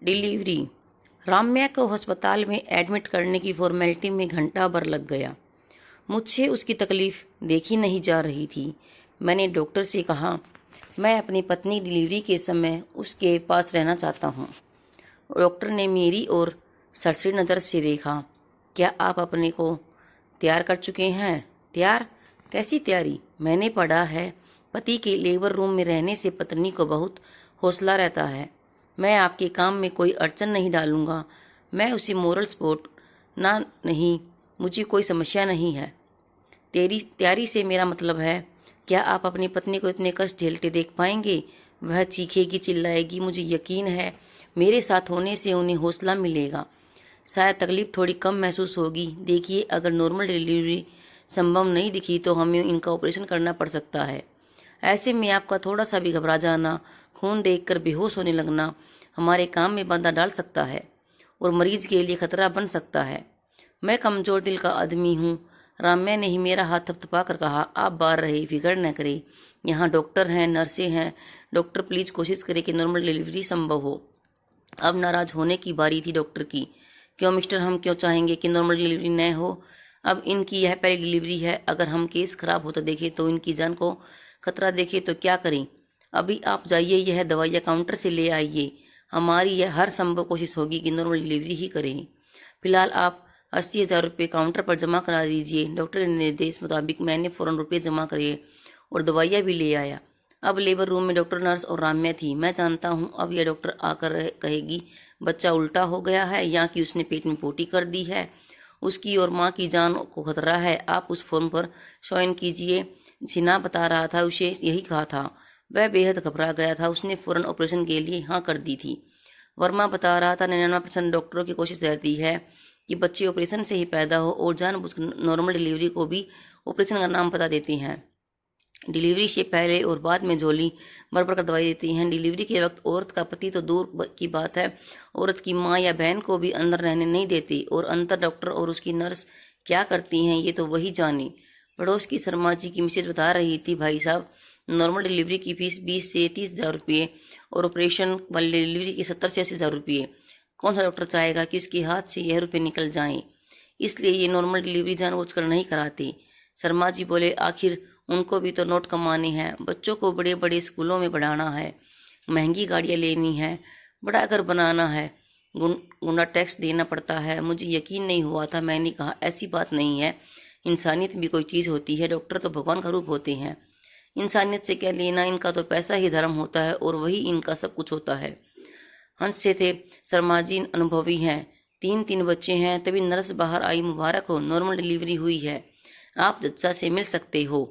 Delivery. Ramya को अस्पताल में एडमिट करने की फॉर्मेलिटी में घंटा भर लग गया। मुझसे उसकी तकलीफ देखी नहीं जा रही थी। मैंने डॉक्टर से कहा, मैं अपनी पत्नी डिलीवरी के समय उसके पास रहना चाहता हूँ। डॉक्टर ने मेरी ओर सरसरी नज़र से देखा। क्या आप अपने को तैयार कर चुके हैं? तैयार? कैसी तैयारी? मैंने पढ़ा है पति के लेबर रूम में रहने से पत्नी को बहुत हौसला रहता है। मैं आपके काम में कोई अड़चन नहीं डालूंगा। मैं उसी मोरल सपोर्ट ना नहीं, मुझे कोई समस्या नहीं है। तेरी तैयारी से मेरा मतलब है, क्या आप अपनी पत्नी को इतने कष्ट झेलते देख पाएंगे? वह चीखेगी, चिल्लाएगी। मुझे यकीन है मेरे साथ होने से उन्हें हौसला मिलेगा। शायद तकलीफ थोड़ी कम महसूस होगी। देखिए, अगर नॉर्मल डिलीवरी संभव नहीं दिखी तो हमें इनका ऑपरेशन करना पड़ सकता है। ऐसे में आपका थोड़ा सा भी घबरा जाना, खून देखकर बेहोश होने लगना हमारे काम में बाधा डाल सकता है और मरीज के लिए खतरा बन सकता है। मैं कमजोर दिल का आदमी हूँ। राम्या ने ही मेरा हाथ थपथपा कर कहा, आप बाहर रहे, फिक्र न करें। यहाँ डॉक्टर हैं, नर्सें हैं। डॉक्टर प्लीज कोशिश करें कि नॉर्मल डिलीवरी संभव हो। अब नाराज होने की बारी थी डॉक्टर की। क्यों मिस्टर, हम क्यों चाहेंगे कि नॉर्मल डिलीवरी न हो? अब इनकी यह पहली डिलीवरी है। अगर हम केस खराब होता देखे तो इनकी जान को खतरा देखे तो क्या करें? अभी आप जाइए, यह दवाइयाँ काउंटर से ले आइए। हमारी यह हर संभव कोशिश होगी कि नॉर्मल डिलीवरी ही करें। फिलहाल आप 80,000 रुपये काउंटर पर जमा करा दीजिए। डॉक्टर के निर्देश मुताबिक मैंने फ़ौरन रुपये जमा करे और दवाइयाँ भी ले आया। अब लेबर रूम में डॉक्टर, नर्स और राम्या थी। मैं जानता हूँ अब यह डॉक्टर आकर कहेगी बच्चा उल्टा हो गया है या कि उसने पेट में पोटी कर दी है, उसकी और माँ की जान को खतरा है। आप उस फॉर्म पर साइन कीजिए। जिना बता रहा था उसे यही कहा था। वह बेहद घबरा गया था। उसने फौरन ऑपरेशन के लिए हाँ कर दी थी। वर्मा बता रहा था 99% डॉक्टरों की कोशिश रहती है कि बच्चे ऑपरेशन से ही पैदा हो और जानबूझकर नॉर्मल डिलीवरी को भी ऑपरेशन का नाम बता देती हैं। डिलीवरी से पहले और बाद में झोली भर भर कर दवाई देती हैं। डिलीवरी के वक्त औरत का पति तो दूर की बात है, औरत की माँ या बहन को भी अंदर रहने नहीं देती। और अंतर डॉक्टर और उसकी नर्स क्या करती हैं ये तो वही जाने। पड़ोस की शर्मा जी की मिसेज बता रही थी, भाई साहब, नॉर्मल डिलीवरी की फीस 20 से 30,000 रुपये और ऑपरेशन वाली डिलीवरी की 70 से 80,000 रुपये। कौन सा डॉक्टर चाहेगा कि उसके हाथ से यह रुपये निकल जाएं? इसलिए ये नॉर्मल डिलीवरी जानबूझकर नहीं कराते। शर्मा जी बोले, आखिर उनको भी तो नोट कमाने हैं, बच्चों को बड़े बड़े स्कूलों में पढ़ाना है, महंगी गाड़ियाँ लेनी है, बड़ा घर बनाना है, गुंडा टैक्स देना पड़ता है। मुझे यकीन नहीं हुआ था। मैंने कहा, ऐसी बात नहीं है, इंसानियत भी कोई चीज़ होती है। डॉक्टर तो भगवान का रूप होते हैं। इंसानियत से क्या लेना, इनका तो पैसा ही धर्म होता है और वही इनका सब कुछ होता है। हंसते थे। शर्मा जी अनुभवी हैं, 3 बच्चे हैं। तभी नर्स बाहर आई, मुबारक हो, नॉर्मल डिलीवरी हुई है, आप जज्जा से मिल सकते हो।